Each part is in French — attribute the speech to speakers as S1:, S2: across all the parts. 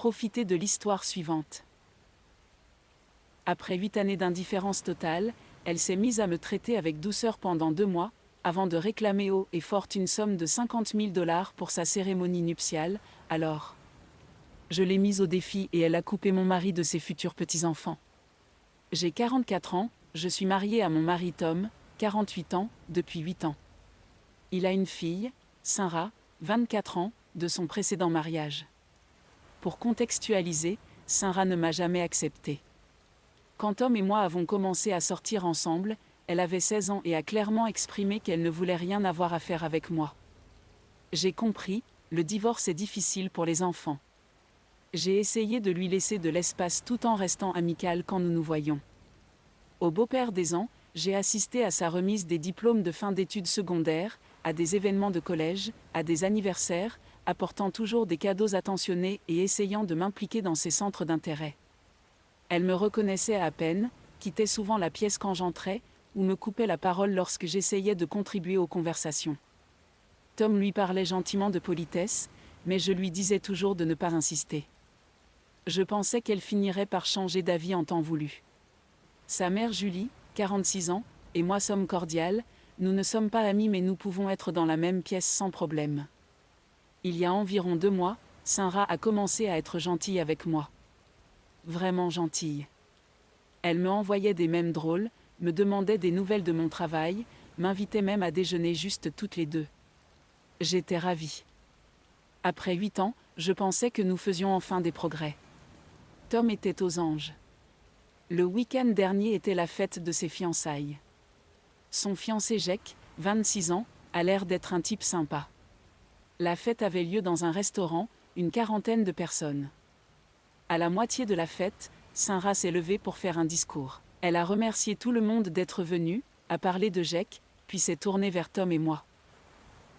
S1: Profitez de l'histoire suivante. Après 8 années d'indifférence totale, elle s'est mise à me traiter avec douceur pendant 2 mois, avant de réclamer haut et fort une somme de 50 000 $ pour sa cérémonie nuptiale. Alors, je l'ai mise au défi et elle a coupé mon mari de ses futurs petits-enfants. J'ai 44 ans, je suis mariée à mon mari Tom, 48 ans, depuis 8 ans. Il a une fille, Sarah, 24 ans, de son précédent mariage. Pour contextualiser, Sarah ne m'a jamais accepté. Quand Tom et moi avons commencé à sortir ensemble, elle avait 16 ans et a clairement exprimé qu'elle ne voulait rien avoir à faire avec moi. J'ai compris, le divorce est difficile pour les enfants. J'ai essayé de lui laisser de l'espace tout en restant amicale quand nous nous voyions. Au beau-père des ans, j'ai assisté à sa remise des diplômes de fin d'études secondaires, à des événements de collège, à des anniversaires, apportant toujours des cadeaux attentionnés et essayant de m'impliquer dans ses centres d'intérêt. Elle me reconnaissait à peine, quittait souvent la pièce quand j'entrais, ou me coupait la parole lorsque j'essayais de contribuer aux conversations. Tom lui parlait gentiment de politesse, mais je lui disais toujours de ne pas insister. Je pensais qu'elle finirait par changer d'avis en temps voulu. Sa mère Julie, 46 ans, et moi sommes cordiales, nous ne sommes pas amis mais nous pouvons être dans la même pièce sans problème. Il y a environ 2 mois, Sarah a commencé à être gentille avec moi. Vraiment gentille. Elle me envoyait des mèmes drôles, me demandait des nouvelles de mon travail, m'invitait même à déjeuner juste toutes les deux. J'étais ravie. Après 8 ans, je pensais que nous faisions enfin des progrès. Tom était aux anges. Le week-end dernier était la fête de ses fiançailles. Son fiancé Jack, 26 ans, a l'air d'être un type sympa. La fête avait lieu dans un restaurant, une 40aine de personnes. À la moitié de la fête, Sarah s'est levée pour faire un discours. Elle a remercié tout le monde d'être venu, a parlé de Jack, puis s'est tournée vers Tom et moi.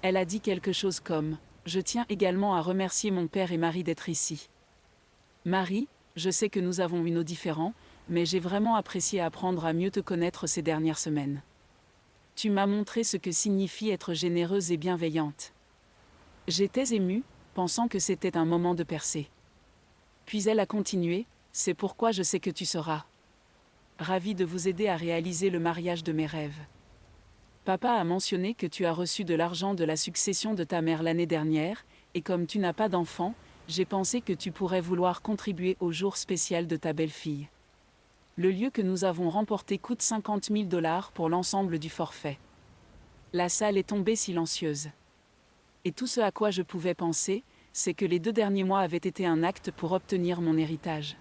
S1: Elle a dit quelque chose comme « Je tiens également à remercier mon père et Marie d'être ici. Marie, je sais que nous avons eu nos différends, mais j'ai vraiment apprécié apprendre à mieux te connaître ces dernières semaines. Tu m'as montré ce que signifie être généreuse et bienveillante. J'étais émue, pensant que c'était un moment de percée. Puis elle a continué, c'est pourquoi je sais que tu seras ravie de vous aider à réaliser le mariage de mes rêves. Papa a mentionné que tu as reçu de l'argent de la succession de ta mère l'année dernière, et comme tu n'as pas d'enfant, j'ai pensé que tu pourrais vouloir contribuer au jour spécial de ta belle-fille. Le lieu que nous avons remporté coûte 50 000 $ pour l'ensemble du forfait. La salle est tombée silencieuse. Et tout ce à quoi je pouvais penser, c'est que les 2 derniers mois avaient été un acte pour obtenir mon héritage.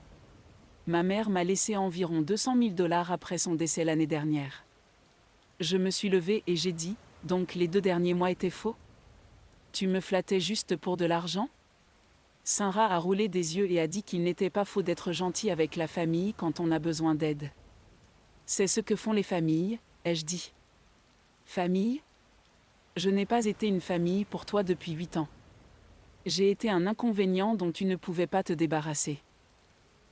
S1: Ma mère m'a laissé environ 200 000 $ après son décès l'année dernière. Je me suis levée et j'ai dit, donc les 2 derniers mois étaient faux? Tu me flattais juste pour de l'argent? Sarah a roulé des yeux et a dit qu'il n'était pas faux d'être gentil avec la famille quand on a besoin d'aide. C'est ce que font les familles, ai-je dit. Famille? Je n'ai pas été une famille pour toi depuis 8 ans. J'ai été un inconvénient dont tu ne pouvais pas te débarrasser.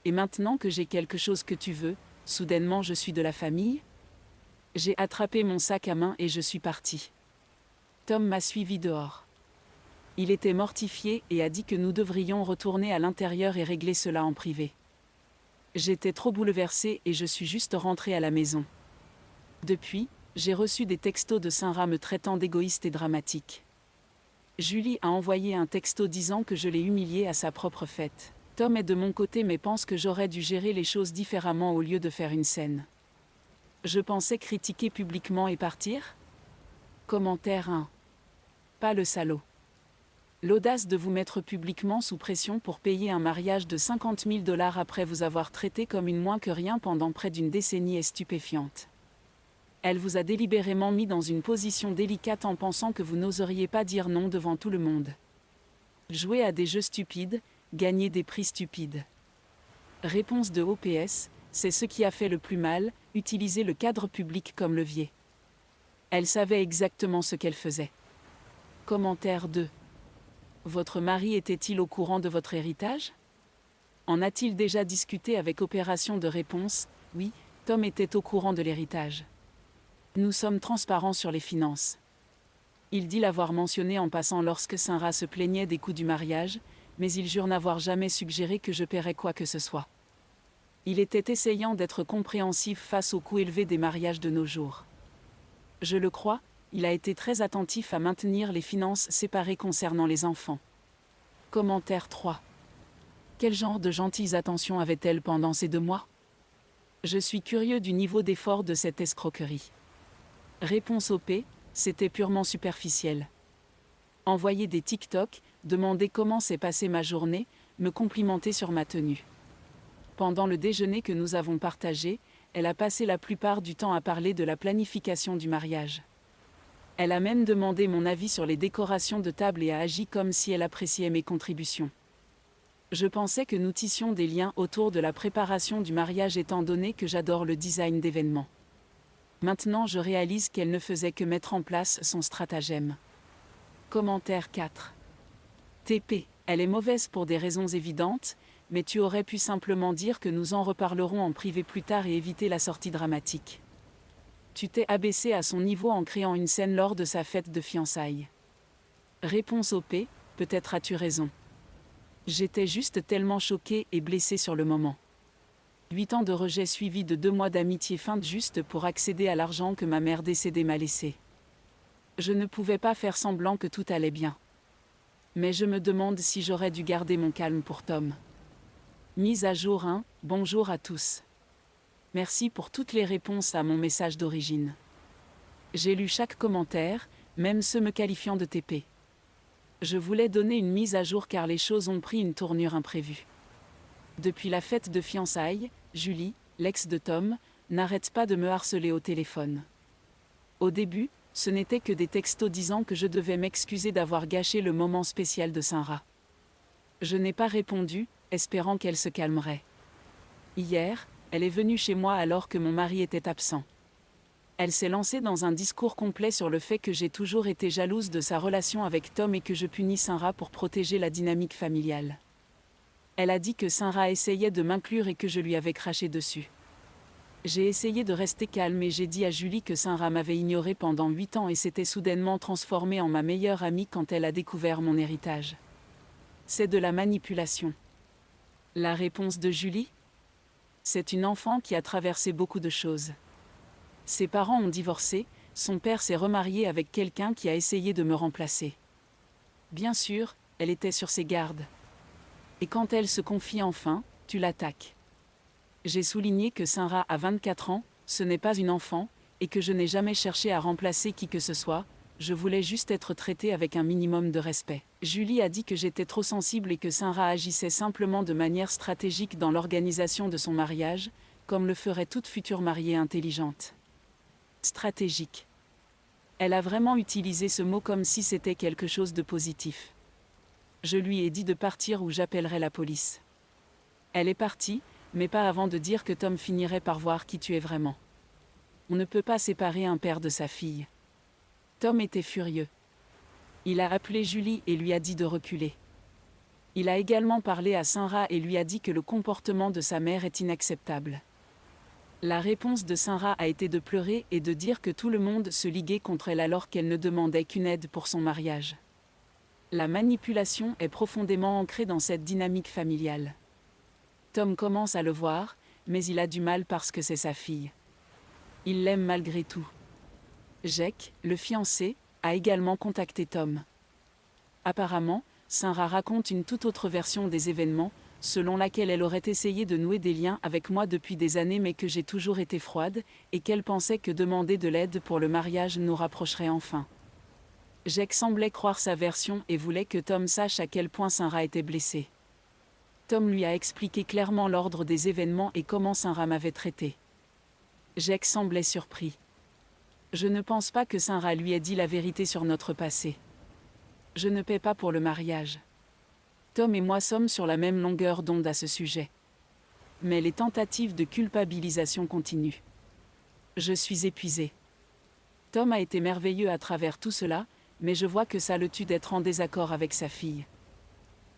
S1: Et maintenant que j'ai quelque chose que tu veux, soudainement je suis de la famille? J'ai attrapé mon sac à main et je suis partie. Tom m'a suivi dehors. Il était mortifié et a dit que nous devrions retourner à l'intérieur et régler cela en privé. J'étais trop bouleversée et je suis juste rentrée à la maison. Depuis, j'ai reçu des textos de Sarah me traitant d'égoïste et dramatique. Julie a envoyé un texto disant que je l'ai humiliée à sa propre fête. Tom est de mon côté mais pense que j'aurais dû gérer les choses différemment au lieu de faire une scène. Je pensais critiquer publiquement et partir? Commentaire 1. Pas le salaud. L'audace de vous mettre publiquement sous pression pour payer un mariage de 50 000 $ après vous avoir traité comme une moins que rien pendant près d'une décennie est stupéfiante. Elle vous a délibérément mis dans une position délicate en pensant que vous n'oseriez pas dire non devant tout le monde. Jouer à des jeux stupides, gagner des prix stupides. Réponse de OPS, c'est ce qui a fait le plus mal, utiliser le cadre public comme levier. Elle savait exactement ce qu'elle faisait. Commentaire 2. Votre mari était-il au courant de votre héritage? En a-t-il déjà discuté avec Opération de réponse? Oui, Tom était au courant de l'héritage. Nous sommes transparents sur les finances. Il dit l'avoir mentionné en passant lorsque Sarah se plaignait des coûts du mariage, mais il jure n'avoir jamais suggéré que je paierais quoi que ce soit. Il était essayant d'être compréhensif face au coût élevé des mariages de nos jours. Je le crois, il a été très attentif à maintenir les finances séparées concernant les enfants. Commentaire 3. Quel genre de gentilles attentions avait-elle pendant ces 2 mois? Je suis curieux du niveau d'effort de cette escroquerie. Réponse OP, c'était purement superficiel. Envoyer des TikTok, demander comment s'est passée ma journée, me complimenter sur ma tenue. Pendant le déjeuner que nous avons partagé, elle a passé la plupart du temps à parler de la planification du mariage. Elle a même demandé mon avis sur les décorations de table et a agi comme si elle appréciait mes contributions. Je pensais que nous tissions des liens autour de la préparation du mariage étant donné que j'adore le design d'événements. Maintenant je réalise qu'elle ne faisait que mettre en place son stratagème. Commentaire 4. TP, elle est mauvaise pour des raisons évidentes, mais tu aurais pu simplement dire que nous en reparlerons en privé plus tard et éviter la sortie dramatique. Tu t'es abaissé à son niveau en créant une scène lors de sa fête de fiançailles. Réponse OP, peut-être as-tu raison. J'étais juste tellement choquée et blessée sur le moment. 8 ans de rejet suivis de 2 mois d'amitié feinte juste pour accéder à l'argent que ma mère décédée m'a laissé. Je ne pouvais pas faire semblant que tout allait bien. Mais je me demande si j'aurais dû garder mon calme pour Tom. Mise à jour 1, bonjour à tous. Merci pour toutes les réponses à mon message d'origine. J'ai lu chaque commentaire, même ceux me qualifiant de TP. Je voulais donner une mise à jour car les choses ont pris une tournure imprévue. Depuis la fête de fiançailles, Julie, l'ex de Tom, n'arrête pas de me harceler au téléphone. Au début, ce n'était que des textos disant que je devais m'excuser d'avoir gâché le moment spécial de Saint-Ra. Je n'ai pas répondu, espérant qu'elle se calmerait. Hier, elle est venue chez moi alors que mon mari était absent. Elle s'est lancée dans un discours complet sur le fait que j'ai toujours été jalouse de sa relation avec Tom et que je punis Saint-Ra pour protéger la dynamique familiale. Elle a dit que Saint-Ra essayait de m'inclure et que je lui avais craché dessus. J'ai essayé de rester calme et j'ai dit à Julie que Saint-Ra m'avait ignoré pendant 8 ans et s'était soudainement transformée en ma meilleure amie quand elle a découvert mon héritage. C'est de la manipulation. La réponse de Julie? C'est une enfant qui a traversé beaucoup de choses. Ses parents ont divorcé, son père s'est remarié avec quelqu'un qui a essayé de me remplacer. Bien sûr, elle était sur ses gardes. Et quand elle se confie enfin, tu l'attaques. J'ai souligné que Saint-Ra a 24 ans, ce n'est pas une enfant, et que je n'ai jamais cherché à remplacer qui que ce soit, je voulais juste être traitée avec un minimum de respect. Julie a dit que j'étais trop sensible et que Saint-Ra agissait simplement de manière stratégique dans l'organisation de son mariage, comme le ferait toute future mariée intelligente. Stratégique. Elle a vraiment utilisé ce mot comme si c'était quelque chose de positif. Je lui ai dit de partir ou j'appellerai la police. Elle est partie, mais pas avant de dire que Tom finirait par voir qui tu es vraiment. On ne peut pas séparer un père de sa fille. Tom était furieux. Il a appelé Julie et lui a dit de reculer. Il a également parlé à Saint-Ra et lui a dit que le comportement de sa mère est inacceptable. La réponse de Saint-Ra a été de pleurer et de dire que tout le monde se liguait contre elle alors qu'elle ne demandait qu'une aide pour son mariage. La manipulation est profondément ancrée dans cette dynamique familiale. Tom commence à le voir, mais il a du mal parce que c'est sa fille. Il l'aime malgré tout. Jake, le fiancé, a également contacté Tom. Apparemment, Saint-Ra raconte une toute autre version des événements, selon laquelle elle aurait essayé de nouer des liens avec moi depuis des années mais que j'ai toujours été froide, et qu'elle pensait que demander de l'aide pour le mariage nous rapprocherait enfin. Jake semblait croire sa version et voulait que Tom sache à quel point Saint-Ra était blessé. Tom lui a expliqué clairement l'ordre des événements et comment Saint-Ra m'avait traité. Jake semblait surpris. Je ne pense pas que Saint-Ra lui ait dit la vérité sur notre passé. Je ne paie pas pour le mariage. Tom et moi sommes sur la même longueur d'onde à ce sujet. Mais les tentatives de culpabilisation continuent. Je suis épuisée. Tom a été merveilleux à travers tout cela, mais je vois que ça le tue d'être en désaccord avec sa fille.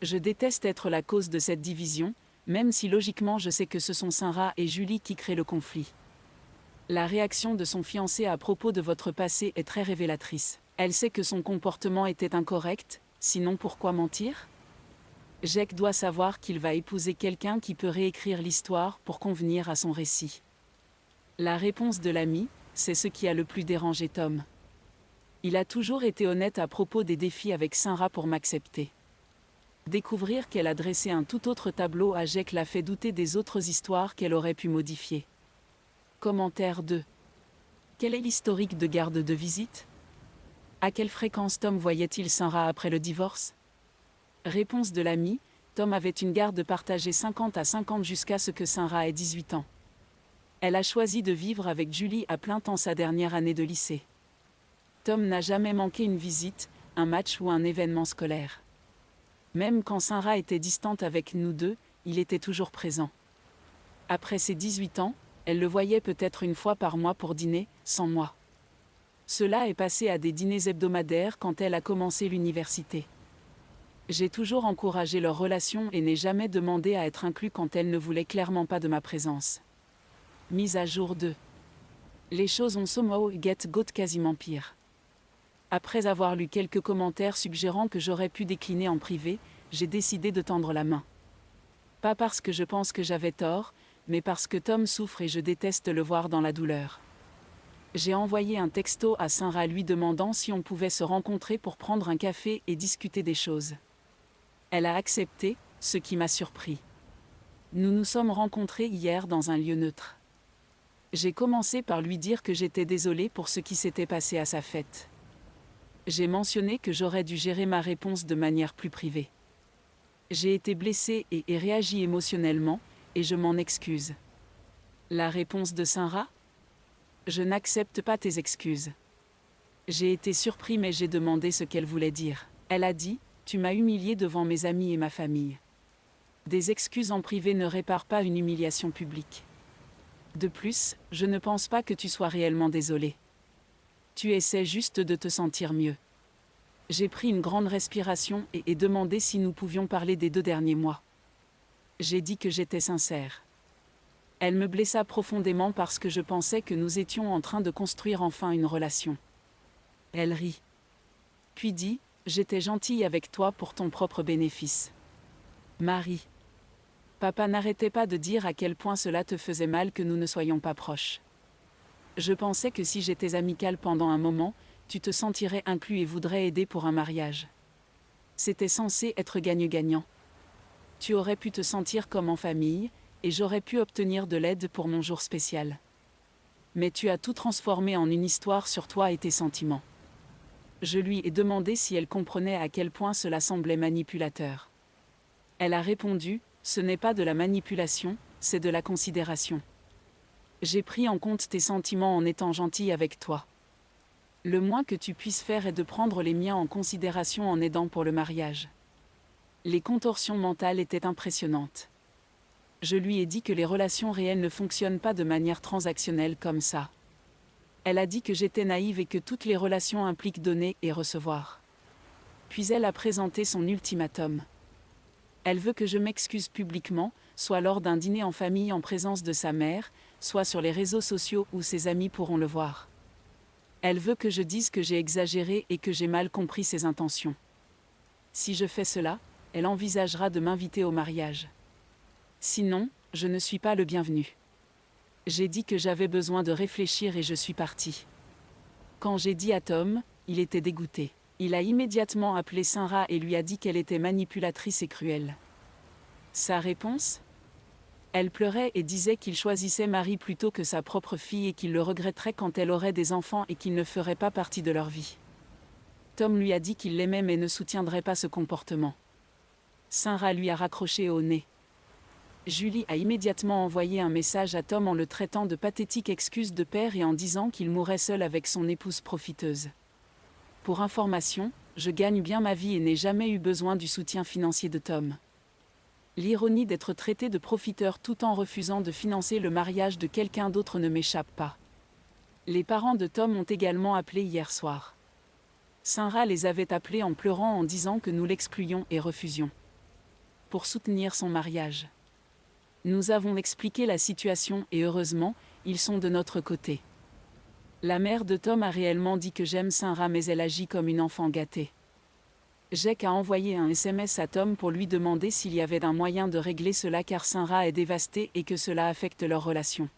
S1: Je déteste être la cause de cette division, même si logiquement je sais que ce sont Saint-Ra et Julie qui créent le conflit. La réaction de son fiancé à propos de votre passé est très révélatrice. Elle sait que son comportement était incorrect, sinon pourquoi mentir? Jake doit savoir qu'il va épouser quelqu'un qui peut réécrire l'histoire pour convenir à son récit. La réponse de l'ami, c'est ce qui a le plus dérangé Tom. Il a toujours été honnête à propos des défis avec Sarah pour m'accepter. Découvrir qu'elle a dressé un tout autre tableau à Jake l'a fait douter des autres histoires qu'elle aurait pu modifier. Commentaire 2. Quel est l'historique de garde de visite? À quelle fréquence Tom voyait-il Sarah après le divorce? Réponse de l'ami, Tom avait une garde partagée 50 à 50 jusqu'à ce que Sarah ait 18 ans. Elle a choisi de vivre avec Julie à plein temps sa dernière année de lycée. Tom n'a jamais manqué une visite, un match ou un événement scolaire. Même quand Sarah était distante avec nous deux, il était toujours présent. Après ses 18 ans, elle le voyait peut-être une fois par mois pour dîner, sans moi. Cela est passé à des dîners hebdomadaires quand elle a commencé l'université. J'ai toujours encouragé leur relation et n'ai jamais demandé à être inclus quand elle ne voulait clairement pas de ma présence. Mise à jour 2. Les choses ont somehow got quasiment pire. Après avoir lu quelques commentaires suggérant que j'aurais pu décliner en privé, j'ai décidé de tendre la main. Pas parce que je pense que j'avais tort, mais parce que Tom souffre et je déteste le voir dans la douleur. J'ai envoyé un texto à Sarah lui demandant si on pouvait se rencontrer pour prendre un café et discuter des choses. Elle a accepté, ce qui m'a surpris. Nous nous sommes rencontrés hier dans un lieu neutre. J'ai commencé par lui dire que j'étais désolée pour ce qui s'était passé à sa fête. J'ai mentionné que j'aurais dû gérer ma réponse de manière plus privée. J'ai été blessée et ai réagi émotionnellement, et je m'en excuse. La réponse de Sarah? Je n'accepte pas tes excuses. J'ai été surpris mais j'ai demandé ce qu'elle voulait dire. Elle a dit, tu m'as humilié devant mes amis et ma famille. Des excuses en privé ne réparent pas une humiliation publique. De plus, je ne pense pas que tu sois réellement désolé. Tu essaies juste de te sentir mieux. J'ai pris une grande respiration et ai demandé si nous pouvions parler des 2 derniers mois. J'ai dit que j'étais sincère. Elle me blessa profondément parce que je pensais que nous étions en train de construire enfin une relation. Elle rit. Puis dit, j'étais gentille avec toi pour ton propre bénéfice. Marie. Papa n'arrêtait pas de dire à quel point cela te faisait mal que nous ne soyons pas proches. Je pensais que si j'étais amicale pendant un moment, tu te sentirais inclus et voudrais aider pour un mariage. C'était censé être gagnant-gagnant. Tu aurais pu te sentir comme en famille, et j'aurais pu obtenir de l'aide pour mon jour spécial. Mais tu as tout transformé en une histoire sur toi et tes sentiments. Je lui ai demandé si elle comprenait à quel point cela semblait manipulateur. Elle a répondu, ce n'est pas de la manipulation, c'est de la considération. J'ai pris en compte tes sentiments en étant gentille avec toi. Le moins que tu puisses faire est de prendre les miens en considération en aidant pour le mariage. Les contorsions mentales étaient impressionnantes. Je lui ai dit que les relations réelles ne fonctionnent pas de manière transactionnelle comme ça. Elle a dit que j'étais naïve et que toutes les relations impliquent donner et recevoir. Puis elle a présenté son ultimatum. Elle veut que je m'excuse publiquement, soit lors d'un dîner en famille en présence de sa mère, soit sur les réseaux sociaux où ses amis pourront le voir. Elle veut que je dise que j'ai exagéré et que j'ai mal compris ses intentions. Si je fais cela, elle envisagera de m'inviter au mariage. Sinon, je ne suis pas le bienvenu. J'ai dit que j'avais besoin de réfléchir et je suis partie. Quand j'ai dit à Tom, il était dégoûté. Il a immédiatement appelé Sarah et lui a dit qu'elle était manipulatrice et cruelle. Sa réponse? Elle pleurait et disait qu'il choisissait Marie plutôt que sa propre fille et qu'il le regretterait quand elle aurait des enfants et qu'il ne ferait pas partie de leur vie. Tom lui a dit qu'il l'aimait mais ne soutiendrait pas ce comportement. Sarah lui a raccroché au nez. Julie a immédiatement envoyé un message à Tom en le traitant de pathétique excuse de père et en disant qu'il mourrait seul avec son épouse profiteuse. Pour information, je gagne bien ma vie et n'ai jamais eu besoin du soutien financier de Tom. L'ironie d'être traité de profiteur tout en refusant de financer le mariage de quelqu'un d'autre ne m'échappe pas. Les parents de Tom ont également appelé hier soir. Sarah les avait appelés en pleurant en disant que nous l'excluions et refusions. Pour soutenir son mariage. Nous avons expliqué la situation et heureusement, ils sont de notre côté. La mère de Tom a réellement dit que j'aime Sarah mais elle agit comme une enfant gâtée. Jake a envoyé un SMS à Tom pour lui demander s'il y avait un moyen de régler cela car Sarah est dévastée et que cela affecte leur relation.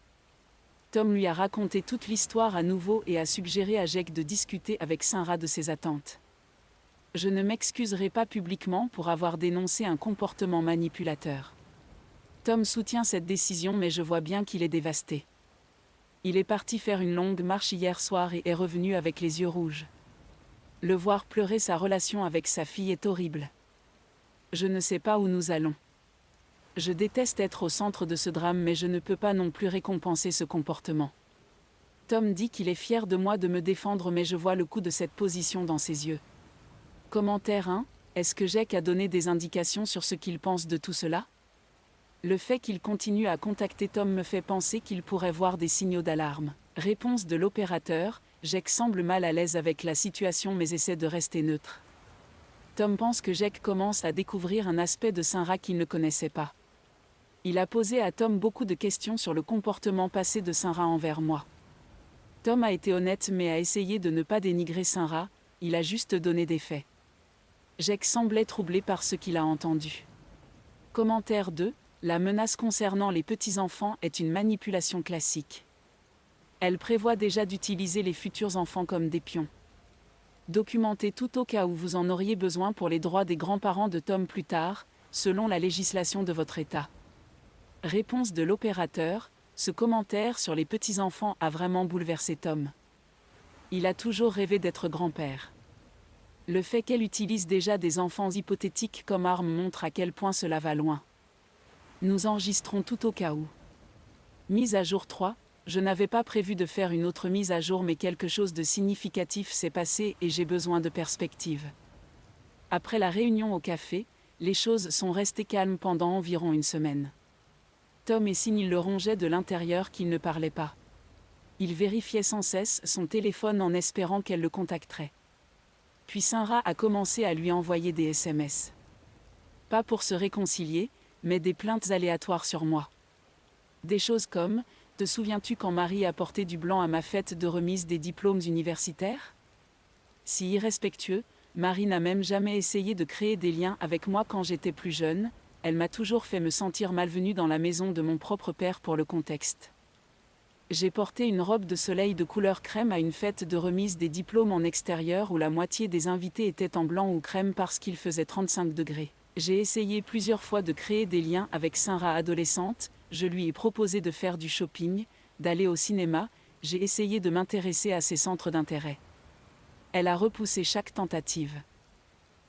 S1: Tom lui a raconté toute l'histoire à nouveau et a suggéré à Jake de discuter avec Sarah de ses attentes. Je ne m'excuserai pas publiquement pour avoir dénoncé un comportement manipulateur. Tom soutient cette décision mais je vois bien qu'il est dévasté. Il est parti faire une longue marche hier soir et est revenu avec les yeux rouges. Le voir pleurer sa relation avec sa fille est horrible. Je ne sais pas où nous allons. Je déteste être au centre de ce drame mais je ne peux pas non plus récompenser ce comportement. Tom dit qu'il est fier de moi de me défendre mais je vois le coût de cette position dans ses yeux. Commentaire 1. Est-ce que Jake a donné des indications sur ce qu'il pense de tout cela? Le fait qu'il continue à contacter Tom me fait penser qu'il pourrait voir des signaux d'alarme. Réponse de l'opérateur. Jake semble mal à l'aise avec la situation mais essaie de rester neutre. Tom pense que Jake commence à découvrir un aspect de Sarah qu'il ne connaissait pas. Il a posé à Tom beaucoup de questions sur le comportement passé de Sarah envers moi. Tom a été honnête mais a essayé de ne pas dénigrer Sarah, il a juste donné des faits. Jake semblait troublé par ce qu'il a entendu. Commentaire 2. La menace concernant les petits-enfants est une manipulation classique. Elle prévoit déjà d'utiliser les futurs enfants comme des pions. Documentez tout au cas où vous en auriez besoin pour les droits des grands-parents de Tom plus tard, selon la législation de votre État. Réponse de l'opérateur. Ce commentaire sur les petits-enfants a vraiment bouleversé Tom. Il a toujours rêvé d'être grand-père. Le fait qu'elle utilise déjà des enfants hypothétiques comme arme montre à quel point cela va loin. Nous enregistrons tout au cas où. Mise à jour 3. Je n'avais pas prévu de faire une autre mise à jour mais quelque chose de significatif s'est passé et j'ai besoin de perspective. Après la réunion au café, les choses sont restées calmes pendant environ une semaine. Tom et Signe le rongeaient de l'intérieur qu'il ne parlait pas. Il vérifiait sans cesse son téléphone en espérant qu'elle le contacterait. Puis Sarah a commencé à lui envoyer des SMS. Pas pour se réconcilier, mais des plaintes aléatoires sur moi. Des choses comme « Te souviens-tu quand Marie a porté du blanc à ma fête de remise des diplômes universitaires ?» Si irrespectueux, Marie n'a même jamais essayé de créer des liens avec moi quand j'étais plus jeune, elle m'a toujours fait me sentir malvenue dans la maison de mon propre père pour le contexte. J'ai porté une robe de soleil de couleur crème à une fête de remise des diplômes en extérieur où la moitié des invités étaient en blanc ou crème parce qu'il faisait 35 degrés. J'ai essayé plusieurs fois de créer des liens avec Sarah adolescente, je lui ai proposé de faire du shopping, d'aller au cinéma, j'ai essayé de m'intéresser à ses centres d'intérêt. Elle a repoussé chaque tentative.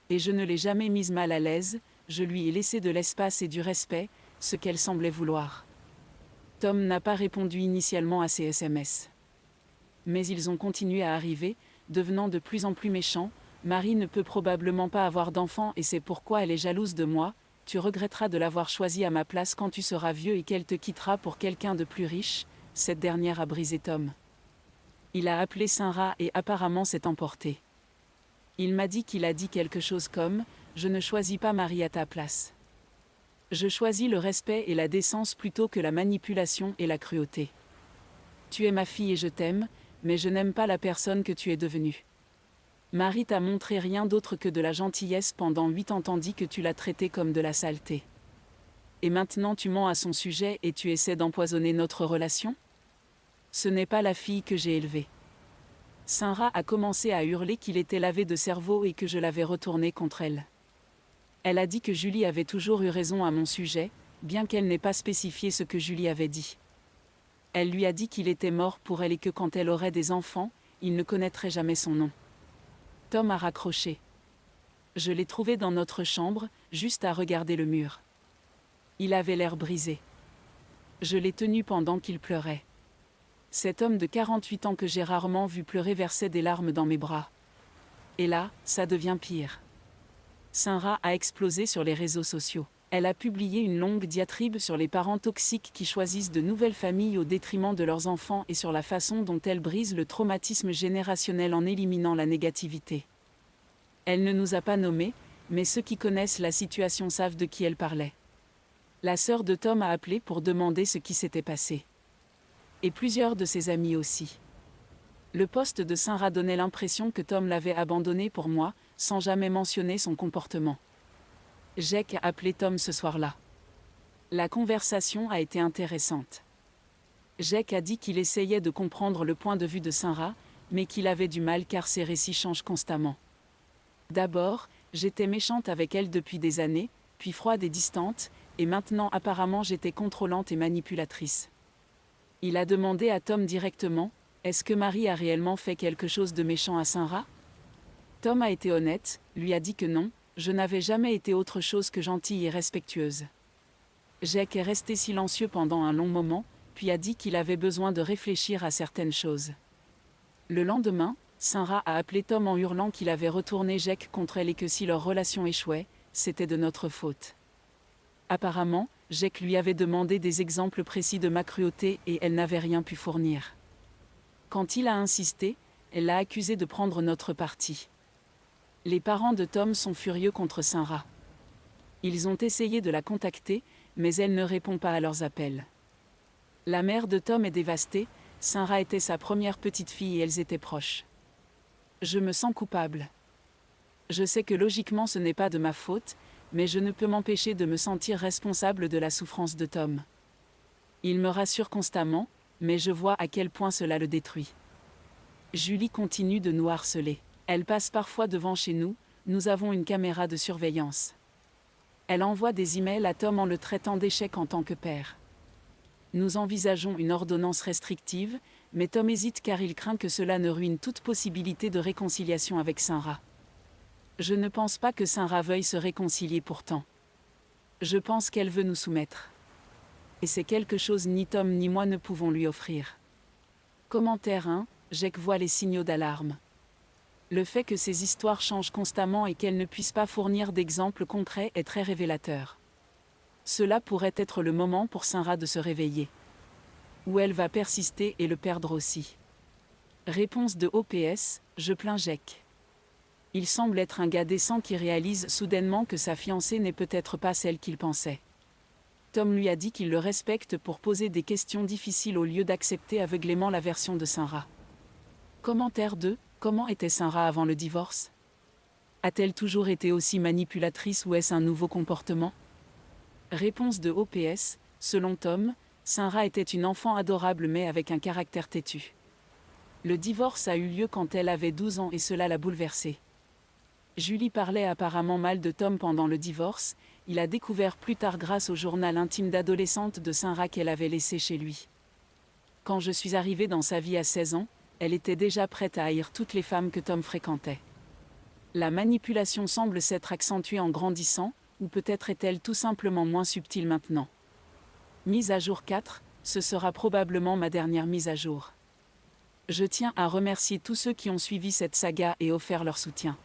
S1: Et je ne l'ai jamais mise mal à l'aise, je lui ai laissé de l'espace et du respect, ce qu'elle semblait vouloir. Tom n'a pas répondu initialement à ces SMS. Mais ils ont continué à arriver, devenant de plus en plus méchants. Marie ne peut probablement pas avoir d'enfant et c'est pourquoi elle est jalouse de moi. Tu regretteras de l'avoir choisie à ma place quand tu seras vieux et qu'elle te quittera pour quelqu'un de plus riche. Cette dernière a brisé Tom. Il a appelé Sarah et apparemment s'est emporté. Il m'a dit qu'il a dit quelque chose comme « Je ne choisis pas Marie à ta place. Je choisis le respect et la décence plutôt que la manipulation et la cruauté. Tu es ma fille et je t'aime, mais je n'aime pas la personne que tu es devenue. Marie t'a montré rien d'autre que de la gentillesse pendant 8 ans tandis que tu l'as traitée comme de la saleté. Et maintenant tu mens à son sujet et tu essaies d'empoisonner notre relation? Ce n'est pas la fille que j'ai élevée. » Sarah a commencé à hurler qu'il était lavé de cerveau et que je l'avais retourné contre elle. Elle a dit que Julie avait toujours eu raison à mon sujet, bien qu'elle n'ait pas spécifié ce que Julie avait dit. Elle lui a dit qu'il était mort pour elle et que quand elle aurait des enfants, il ne connaîtrait jamais son nom. Tom a raccroché. Je l'ai trouvé dans notre chambre, juste à regarder le mur. Il avait l'air brisé. Je l'ai tenu pendant qu'il pleurait. Cet homme de 48 ans que j'ai rarement vu pleurer versait des larmes dans mes bras. Et là, ça devient pire. Sarah a explosé sur les réseaux sociaux. Elle a publié une longue diatribe sur les parents toxiques qui choisissent de nouvelles familles au détriment de leurs enfants et sur la façon dont elle brise le traumatisme générationnel en éliminant la négativité. Elle ne nous a pas nommés, mais ceux qui connaissent la situation savent de qui elle parlait. La sœur de Tom a appelé pour demander ce qui s'était passé. Et plusieurs de ses amis aussi. Le poste de Sarah donnait l'impression que Tom l'avait abandonnée pour moi, sans jamais mentionner son comportement. Jake a appelé Tom ce soir-là. La conversation a été intéressante. Jake a dit qu'il essayait de comprendre le point de vue de Sarah, mais qu'il avait du mal car ses récits changent constamment. D'abord, j'étais méchante avec elle depuis des années, puis froide et distante, et maintenant apparemment j'étais contrôlante et manipulatrice. Il a demandé à Tom directement, est-ce que Marie a réellement fait quelque chose de méchant à Sarah? Tom a été honnête, lui a dit que non, je n'avais jamais été autre chose que gentille et respectueuse. Jake est resté silencieux pendant un long moment, puis a dit qu'il avait besoin de réfléchir à certaines choses. Le lendemain, Sarah a appelé Tom en hurlant qu'il avait retourné Jake contre elle et que si leur relation échouait, c'était de notre faute. Apparemment, Jake lui avait demandé des exemples précis de ma cruauté et elle n'avait rien pu fournir. Quand il a insisté, elle l'a accusé de prendre notre parti. Les parents de Tom sont furieux contre Sarah. Ils ont essayé de la contacter, mais elle ne répond pas à leurs appels. La mère de Tom est dévastée, Sarah était sa première petite fille et elles étaient proches. Je me sens coupable. Je sais que logiquement ce n'est pas de ma faute, mais je ne peux m'empêcher de me sentir responsable de la souffrance de Tom. Il me rassure constamment, mais je vois à quel point cela le détruit. Julie continue de nous harceler. Elle passe parfois devant chez nous, nous avons une caméra de surveillance. Elle envoie des emails à Tom en le traitant d'échec en tant que père. Nous envisageons une ordonnance restrictive, mais Tom hésite car il craint que cela ne ruine toute possibilité de réconciliation avec Sarah. Je ne pense pas que Sarah veuille se réconcilier pourtant. Je pense qu'elle veut nous soumettre. Et c'est quelque chose ni Tom ni moi ne pouvons lui offrir. Commentaire 1, Jake voit les signaux d'alarme. Le fait que ces histoires changent constamment et qu'elles ne puissent pas fournir d'exemples concrets est très révélateur. Cela pourrait être le moment pour Sarah de se réveiller. Ou elle va persister et le perdre aussi. Réponse de OPS, je plains Jake. Il semble être un gars décent qui réalise soudainement que sa fiancée n'est peut-être pas celle qu'il pensait. Tom lui a dit qu'il le respecte pour poser des questions difficiles au lieu d'accepter aveuglément la version de Sarah. Commentaire 2, comment était Sarah avant le divorce? A-t-elle toujours été aussi manipulatrice ou est-ce un nouveau comportement? Réponse de OPS, selon Tom, Sarah était une enfant adorable mais avec un caractère têtu. Le divorce a eu lieu quand elle avait 12 ans et cela l'a bouleversée. Julie parlait apparemment mal de Tom pendant le divorce, il a découvert plus tard grâce au journal intime d'adolescente de Sarah qu'elle avait laissé chez lui. Quand je suis arrivée dans sa vie à 16 ans, elle était déjà prête à haïr toutes les femmes que Tom fréquentait. La manipulation semble s'être accentuée en grandissant, ou peut-être est-elle tout simplement moins subtile maintenant. Mise à jour 4, ce sera probablement ma dernière mise à jour. Je tiens à remercier tous ceux qui ont suivi cette saga et offert leur soutien.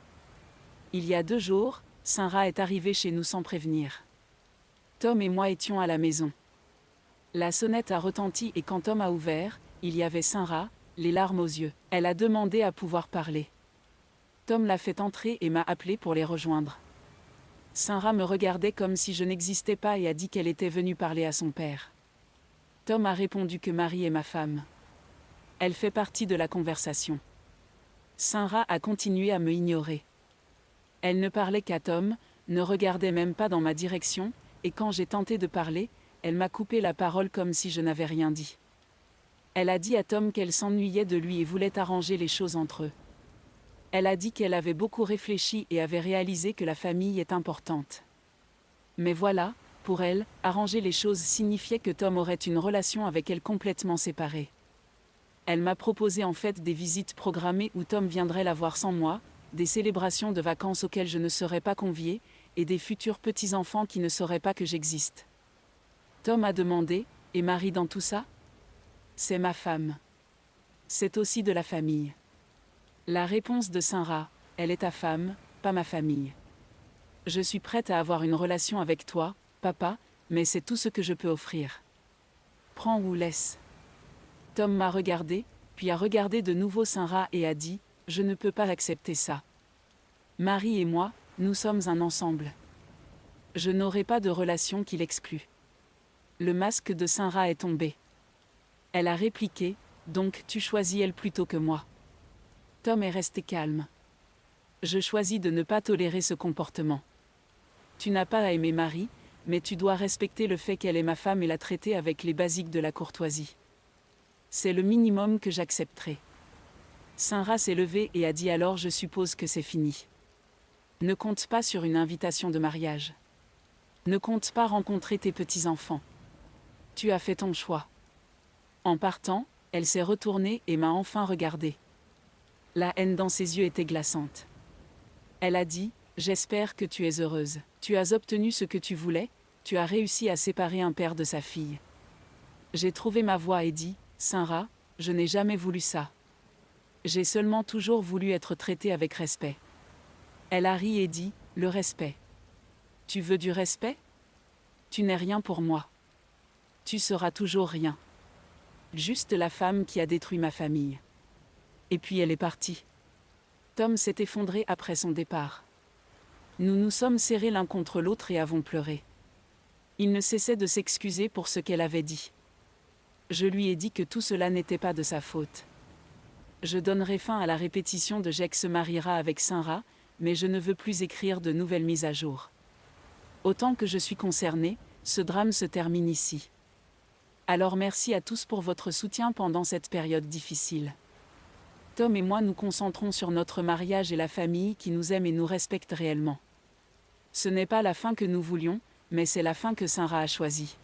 S1: Il y a 2 jours, Sarah est arrivée chez nous sans prévenir. Tom et moi étions à la maison. La sonnette a retenti et quand Tom a ouvert, il y avait Sarah, les larmes aux yeux. Elle a demandé à pouvoir parler. Tom l'a fait entrer et m'a appelé pour les rejoindre. Sarah me regardait comme si je n'existais pas et a dit qu'elle était venue parler à son père. Tom a répondu que Marie est ma femme. Elle fait partie de la conversation. Sarah a continué à me ignorer. Elle ne parlait qu'à Tom, ne regardait même pas dans ma direction, et quand j'ai tenté de parler, elle m'a coupé la parole comme si je n'avais rien dit. Elle a dit à Tom qu'elle s'ennuyait de lui et voulait arranger les choses entre eux. Elle a dit qu'elle avait beaucoup réfléchi et avait réalisé que la famille est importante. Mais voilà, pour elle, arranger les choses signifiait que Tom aurait une relation avec elle complètement séparée. Elle m'a proposé en fait des visites programmées où Tom viendrait la voir sans moi, des célébrations de vacances auxquelles je ne serais pas conviée, et des futurs petits-enfants qui ne sauraient pas que j'existe. Tom a demandé, et Marie dans tout ça? C'est ma femme. C'est aussi de la famille. La réponse de Sarah, elle est ta femme, pas ma famille. Je suis prête à avoir une relation avec toi, papa, mais c'est tout ce que je peux offrir. Prends ou laisse. Tom m'a regardé, puis a regardé de nouveau Sarah et a dit, je ne peux pas accepter ça. Marie et moi, nous sommes un ensemble. Je n'aurai pas de relation qui l'exclut. Le masque de Sarah est tombé. Elle a répliqué, donc tu choisis elle plutôt que moi. Tom est resté calme. Je choisis de ne pas tolérer ce comportement. Tu n'as pas à aimer Marie, mais tu dois respecter le fait qu'elle est ma femme et la traiter avec les basiques de la courtoisie. C'est le minimum que j'accepterai. Sinra s'est levée et a dit alors je suppose que c'est fini. Ne compte pas sur une invitation de mariage. Ne compte pas rencontrer tes petits-enfants. Tu as fait ton choix. En partant, elle s'est retournée et m'a enfin regardée. La haine dans ses yeux était glaçante. Elle a dit, « J'espère que tu es heureuse. Tu as obtenu ce que tu voulais, tu as réussi à séparer un père de sa fille. » J'ai trouvé ma voix et dit, « Sinra, je n'ai jamais voulu ça. J'ai seulement toujours voulu être traitée avec respect. » Elle a ri et dit, « Le respect. Tu veux du respect? Tu n'es rien pour moi. Tu seras toujours rien. Juste la femme qui a détruit ma famille. » Et puis elle est partie. Tom s'est effondré après son départ. Nous nous sommes serrés l'un contre l'autre et avons pleuré. Il ne cessait de s'excuser pour ce qu'elle avait dit. Je lui ai dit que tout cela n'était pas de sa faute. Je donnerai fin à la répétition de Jack se mariera avec Sinra, mais je ne veux plus écrire de nouvelles mises à jour. Autant que je suis concernée, ce drame se termine ici. Alors merci à tous pour votre soutien pendant cette période difficile. Tom et moi nous concentrons sur notre mariage et la famille qui nous aime et nous respecte réellement. Ce n'est pas la fin que nous voulions, mais c'est la fin que Sinra a choisie.